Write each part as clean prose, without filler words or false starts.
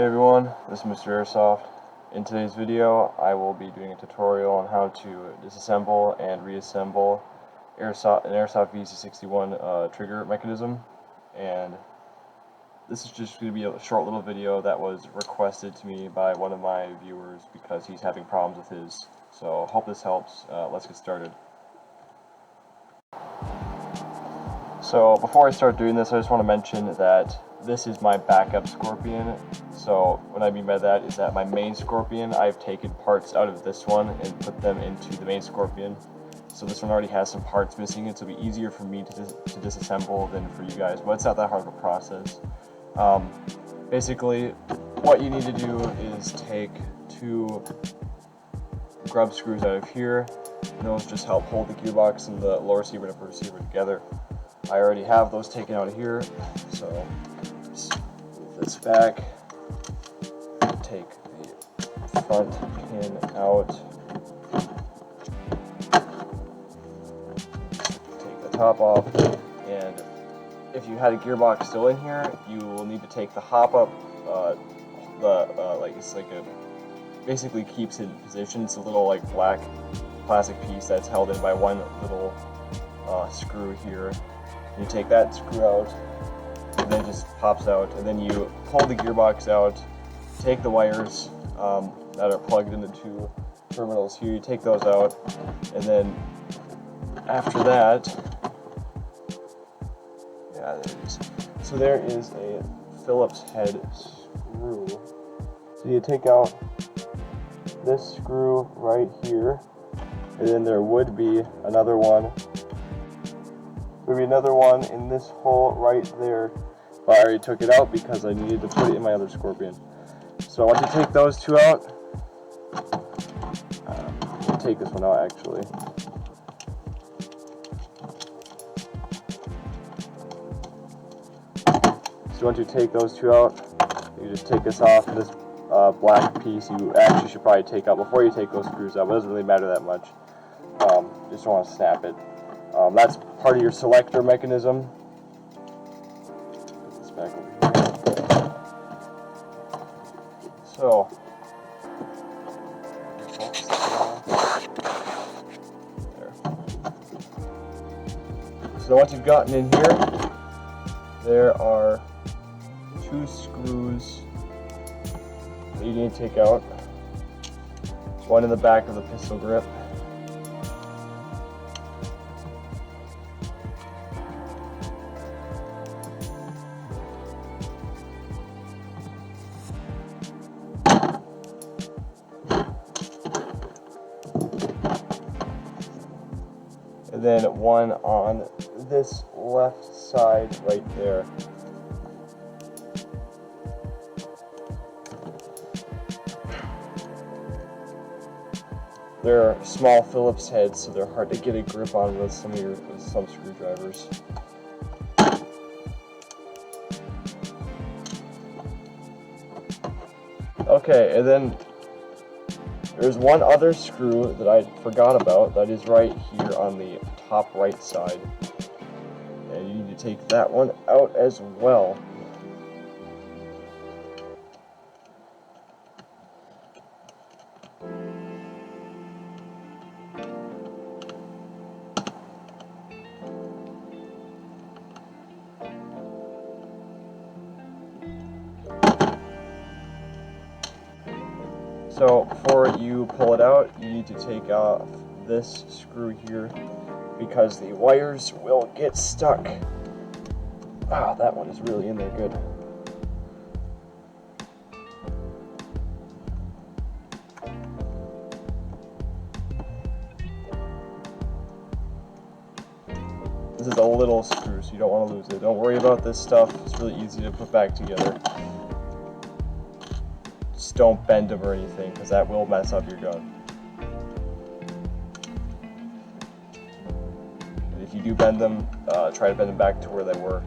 Hey everyone, this is Mr. Airsoft. In today's video, I will be doing a tutorial on how to disassemble and reassemble an Airsoft VC61 trigger mechanism. And this is just going to be a short little video that was requested to me by one of my viewers because he's having problems with his. So hope this helps. Let's get started. So before I start doing this, I just want to mention that this is my backup Scorpion. So what I mean by that is that my main Scorpion, I've taken parts out of this one and put them into the main Scorpion. So this one already has some parts missing. It'll be easier for me to disassemble than for you guys, but it's not that hard of a process. Basically, what you need to do is take two grub screws out of here, and those just help hold the gearbox and the lower receiver and upper receiver together. I already have those taken out of here, so just move this back, take the front pin out, take the top off, and if you had a gearbox still in here, you will need to take the hop up, basically keeps it in position. It's a little like black plastic piece that's held in by one little screw here. You take that screw out, and then it just pops out, and then you pull the gearbox out, take the wires that are plugged into two terminals here, you take those out, and then after that, yeah, there it is. So there is a Phillips head screw. So you take out this screw right here, and then there would be another one. There'll be another one in this hole right there, but I already took it out because I needed to put it in my other Scorpion. So once you take those two out, I'll take this one out actually. So once you take those two out, you just take this off. This black piece you actually should probably take out before you take those screws out, but it doesn't really matter that much. Just don't want to snap it. That's part of your selector mechanism. Put this back over here. So, there. So once you've gotten in here, there are two screws that you need to take out. One in the back of the pistol grip. And then one on this left side right there. They're small Phillips heads, so they're hard to get a grip on with some screwdrivers. Okay, and then there's one other screw that I forgot about that is right here on the top right side. And you need to take that one out as well. So before you pull it out, you need to take off this screw here because the wires will get stuck. Ah, that one is really in there good. This is a little screw, so you don't want to lose it. Don't worry about this stuff. It's really easy to put back together. Just don't bend them or anything, because that will mess up your gun. And if you do bend them, try to bend them back to where they were.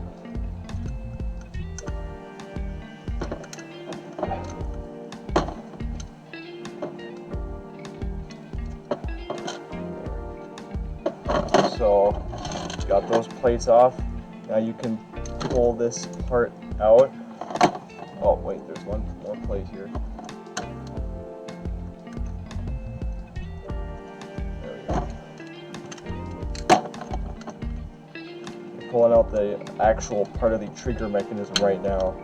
So, got those plates off. Now you can pull this part out. Oh wait, there's one more. plate here. There we go. We're pulling out the actual part of the trigger mechanism right now.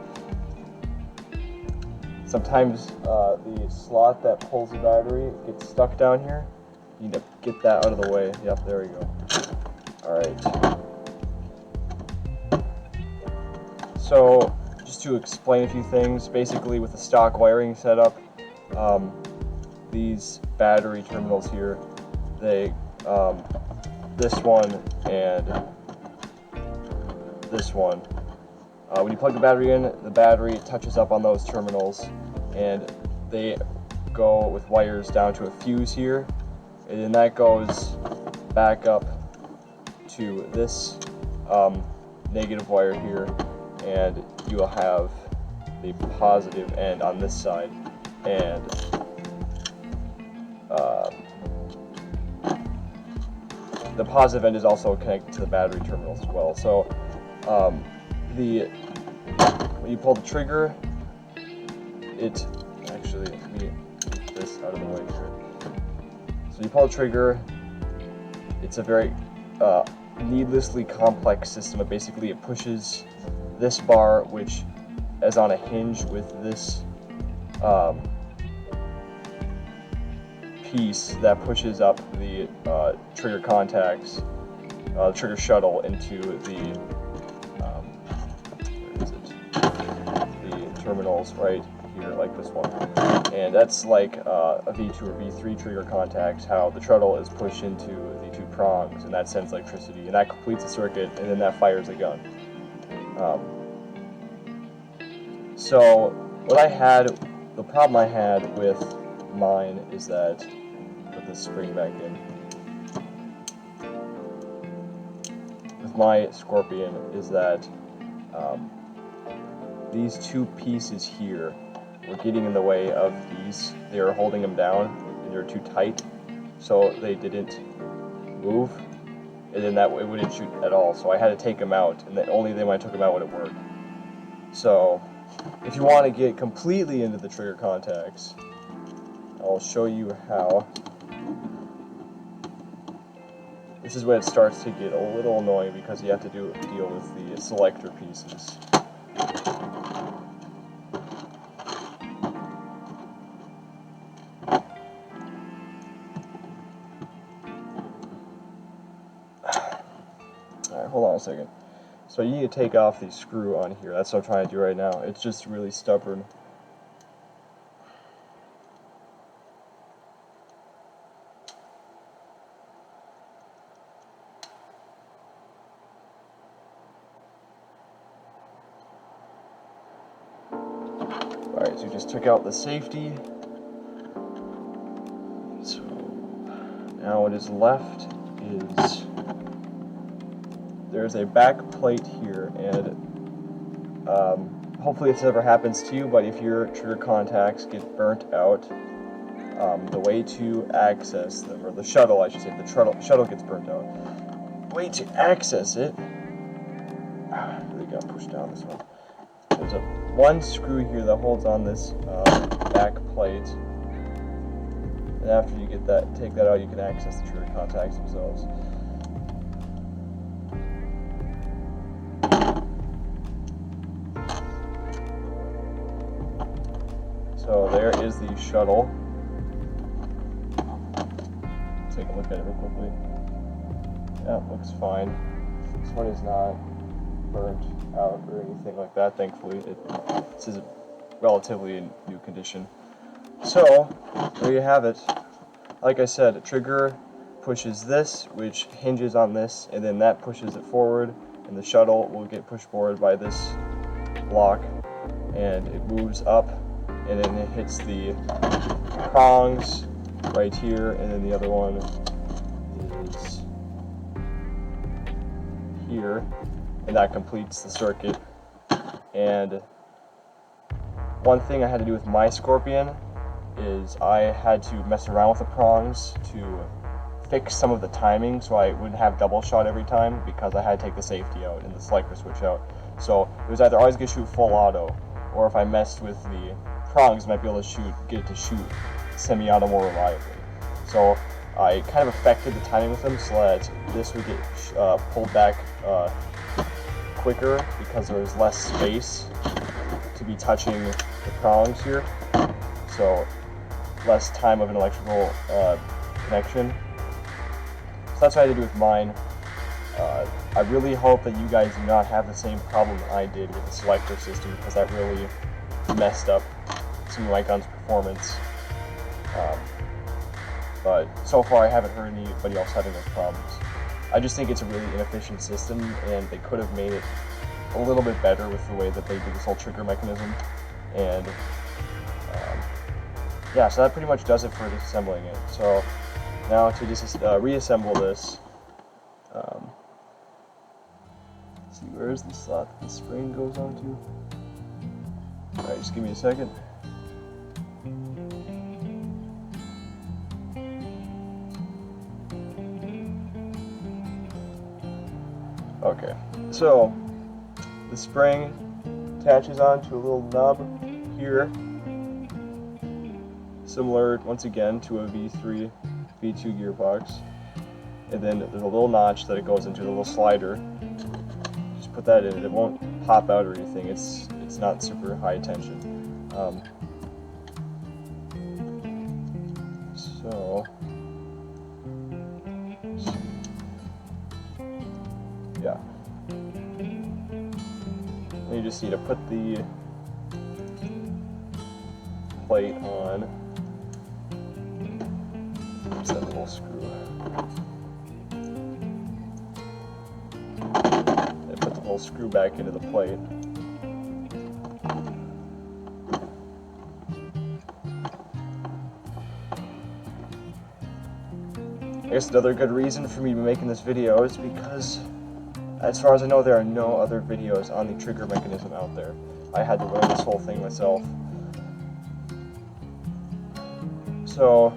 Sometimes the slot that pulls the battery gets stuck down here. You need to get that out of the way. Yep, there we go. Alright. So, just to explain a few things, basically with the stock wiring setup, these battery terminals here, they, this one and this one, when you plug the battery in, the battery touches up on those terminals, and they go with wires down to a fuse here, and then that goes back up to this negative wire here, and you will have the positive end on this side, and the positive end is also connected to the battery terminals as well. So when you pull the trigger, it actually, let me get this out of the way here. So you pull the trigger, it's a very needlessly complex system. But basically it pushes this bar, which is on a hinge with this piece that pushes up the trigger contacts, trigger shuttle into the where is it? The terminals right here, like this one, and that's like a V2 or V3 trigger contacts. How the shuttle is pushed into the two prongs, and that sends electricity, and that completes the circuit, and then that fires a gun. So what I had, the problem I had with mine is that, put this spring back in, with my Scorpion is that these two pieces here were getting in the way of these. They were holding them down, and they were too tight, so they didn't move, and then that it wouldn't shoot at all. So I had to take them out, and then only then when I took them out would it work. So if you want to get completely into the trigger contacts, I'll show you how. This is when it starts to get a little annoying because you have to deal with the selector pieces. Alright, hold on a second. So you need to take off the screw on here. That's what I'm trying to do right now. It's just really stubborn. Alright, so you just took out the safety. So now what is left is there's a back plate here, and hopefully this never happens to you, but if your trigger contacts get burnt out, the way to access them, or the shuttle I should say, the shuttle gets burnt out. The way to access it, really got pushed down this one. There's one screw here that holds on this back plate, and after you get that, take that out, you can access the trigger contacts themselves. So there is the shuttle. Take a look at it real quickly. Yeah, it looks fine. This one is not burnt out or anything like that, thankfully. This is relatively in new condition. So, there you have it. Like I said, a trigger pushes this, which hinges on this, and then that pushes it forward, and the shuttle will get pushed forward by this block, and it moves up, and then it hits the prongs right here, and then the other one is here, and that completes the circuit. And one thing I had to do with my Scorpion is I had to mess around with the prongs to fix some of the timing so I wouldn't have double shot every time, because I had to take the safety out and the selector switch out. So it was either always going to shoot full auto, or if I messed with the prongs, I might be able to get it to shoot semi-auto more reliably. So I kind of affected the timing with them so that this would get pulled back quicker because there was less space to be touching the prongs here. So less time of an electrical connection. So that's what I had to do with mine. I really hope that you guys do not have the same problem I did with the selector system, because that really messed up some of my gun's performance. But so far I haven't heard anybody else having those problems. I just think it's a really inefficient system, and they could have made it a little bit better with the way that they do this whole trigger mechanism. And yeah, so that pretty much does it for disassembling it. So now to reassemble this, let's see, where is the slot that the spring goes onto? Alright, just give me a second. Okay, so the spring attaches onto a little nub here, similar once again to a V3, V2 gearbox, and then there's a little notch that it goes into, the little slider. Just put that in it. It won't pop out or anything. It's not super high tension. So yeah, and you just need to put the plate on. There's that little screw. And put the whole screw back into the plate. I guess another good reason for me to be making this video is because, as far as I know, there are no other videos on the trigger mechanism out there. I had to learn this whole thing myself. So,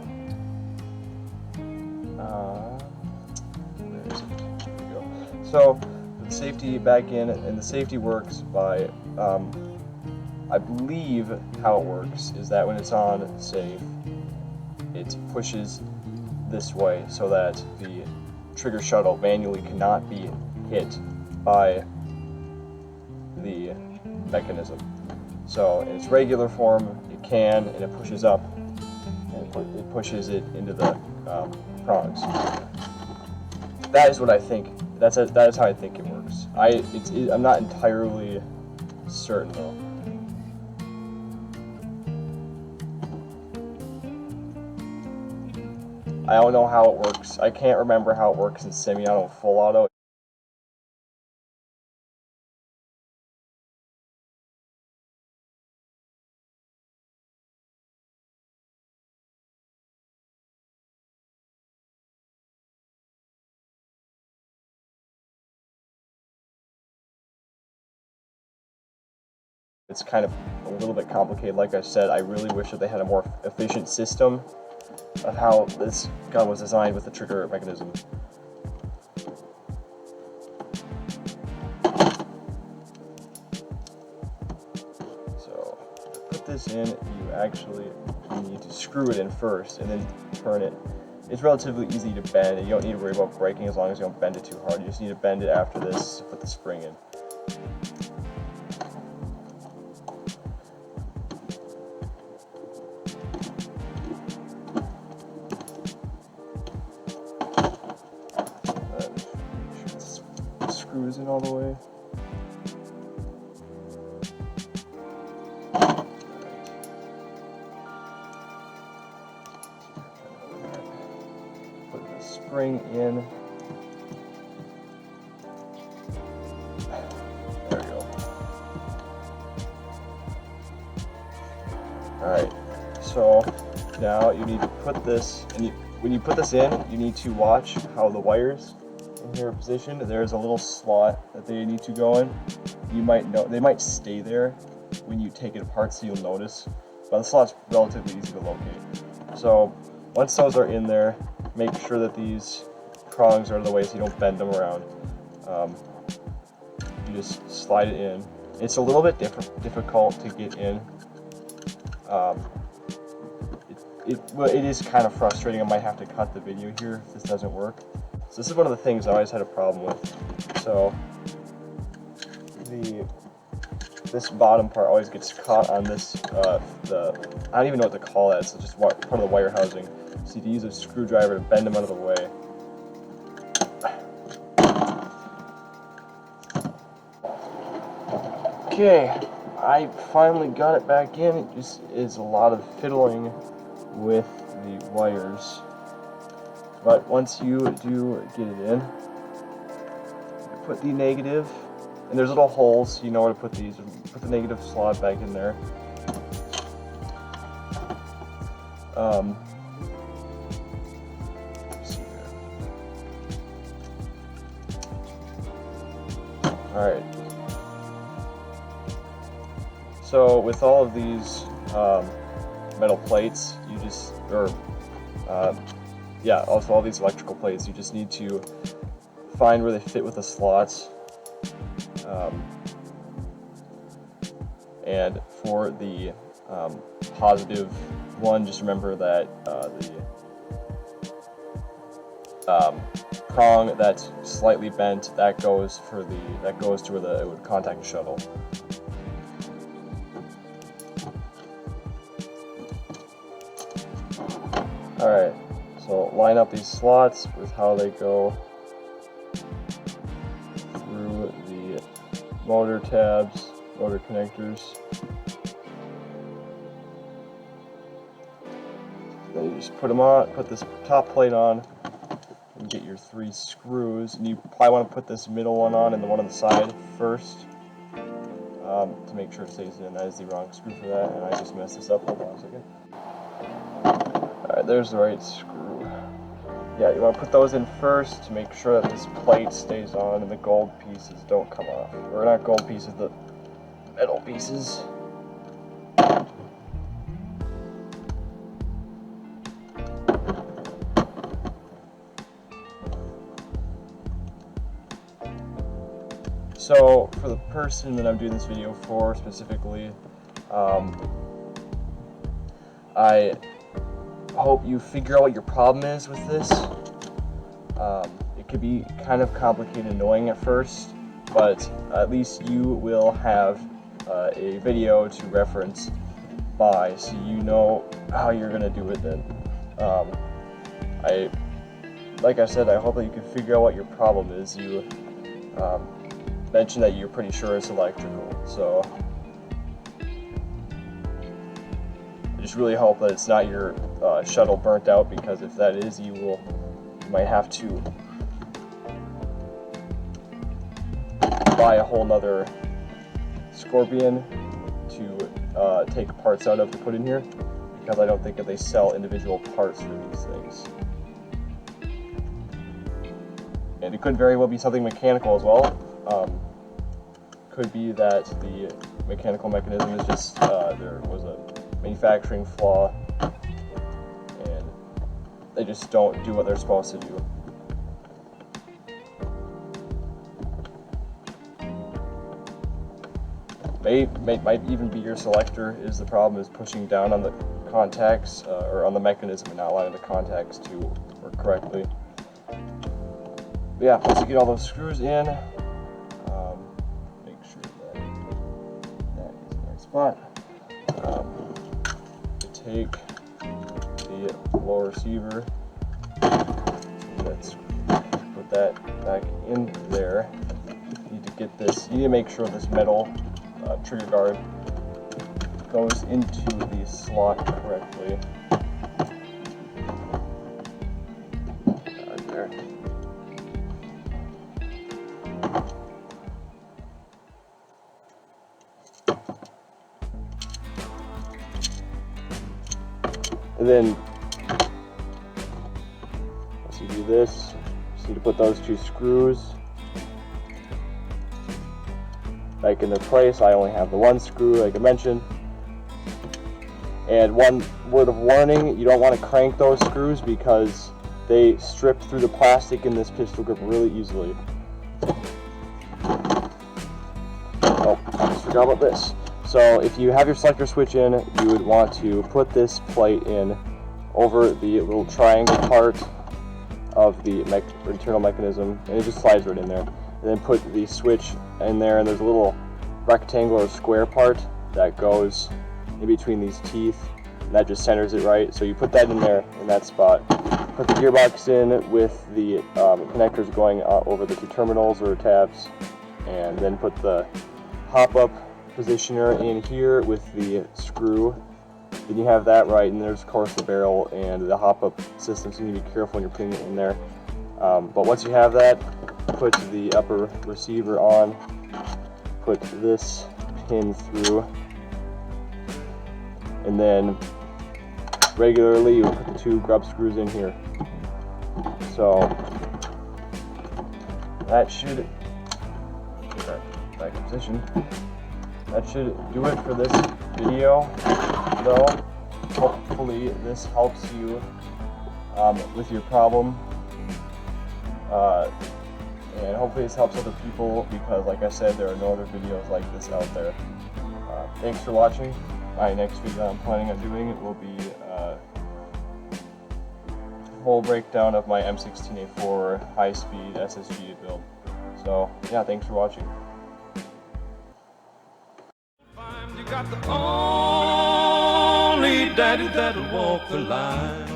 where is it? There we go. So, put the safety back in, and the safety works by, I believe how it works is that when it's on safe, it pushes this way so that the trigger shuttle manually cannot be hit by the mechanism. So in its regular form, it can, and it pushes up, and it pushes it into the prongs. That is what I think. That is how I think it works. I'm not entirely certain though. I don't know how it works. I can't remember how it works in semi-auto and full auto. It's kind of a little bit complicated. Like I said, I really wish that they had a more efficient system of how this gun was designed with the trigger mechanism. So, to put this in, you actually need to screw it in first and then turn it. It's relatively easy to bend, and you don't need to worry about breaking as long as you don't bend it too hard. You just need to bend it after this to put the spring in. Screws in all the way. Put the spring in. There we go. Alright, so now you need to put this, and when you put this in, you need to watch how the wires in here are positioned. There's a little slot that they need to go in. You might know they might stay there when you take it apart, so you'll notice. But the slot's relatively easy to locate. So once those are in there, make sure that these prongs are out of the way so you don't bend them around. You just slide it in, It's a little bit difficult to get in. It is kind of frustrating. I might have to cut the video here if this doesn't work. So this is one of the things I always had a problem with. So this bottom part always gets caught on this, I don't even know what to call that. It's just part of the wire housing. So you have to use a screwdriver to bend them out of the way. Okay, I finally got it back in. It just is a lot of fiddling with the wires. But once you do get it in, you put the negative, and there's little holes, so you know where to put these. Put the negative slot back in there. Let's see here. Alright. So with all of these metal plates, you just, also all these electrical plates, you just need to find where they fit with the slots. And for the positive one, just remember that the prong that's slightly bent, that goes to where it would contact the shuttle. Alright, so line up these slots with how they go through the motor tabs, motor connectors. Then you just put them on, put this top plate on, and get your 3 screws. And you probably want to put this middle one on and the one on the side first to make sure it stays in. That is the wrong screw for that, and I just messed this up. Hold on a second. Alright, there's the right screw. Yeah, you want to put those in first to make sure that this plate stays on and the gold pieces don't come off. Or not gold pieces, the metal pieces. So, for the person that I'm doing this video for specifically, I hope you figure out what your problem is with this. It could be kind of complicated and annoying at first, but at least you will have a video to reference by, so you know how you're going to do it then. Like I said, I hope that you can figure out what your problem is. You mentioned that you're pretty sure it's electrical, so I just really hope that it's not your shuttle burnt out, because if that is, you might have to buy a whole nother Scorpion to take parts out of to put in here, because I don't think that they sell individual parts for these things. And it could very well be something mechanical as well. Could be that the mechanical mechanism is just, there was a manufacturing flaw and they just don't do what they're supposed to do. Might even be your selector is the problem, is pushing down on the contacts, or on the mechanism and not allowing the contacts to work correctly. But yeah, once you get all those screws in, make sure that is the right spot. Take the lower receiver, let's put that back in there. You need to get this, you need to make sure this metal trigger guard goes into the slot correctly. Right there. And then, once you do this, you just need to put those 2 screws back in their place. I only have the 1 screw, like I mentioned. And one word of warning, you don't want to crank those screws because they strip through the plastic in this pistol grip really easily. Oh, I just job of this. So if you have your selector switch in, you would want to put this plate in over the little triangle part of the internal mechanism, and it just slides right in there. And then put the switch in there, and there's a little rectangular square part that goes in between these teeth, and that just centers it right. So you put that in there in that spot. Put the gearbox in with the connectors going over the two terminals or tabs, and then put the hop-up positioner in here with the screw. Then you have that right, and there's of course the barrel and the hop-up system, so you need to be careful when you're putting it in there. But once you have that, put the upper receiver on, put this pin through, and then regularly you put the two grub screws in here. So that should get that back in position. That should do it for this video, though. Hopefully this helps you with your problem, and hopefully this helps other people, because like I said, there are no other videos like this out there. Thanks for watching. My next video I'm planning on doing it will be a full breakdown of my M16A4 high-speed SSG build. So yeah, thanks for watching. You got the only daddy that'll walk the line.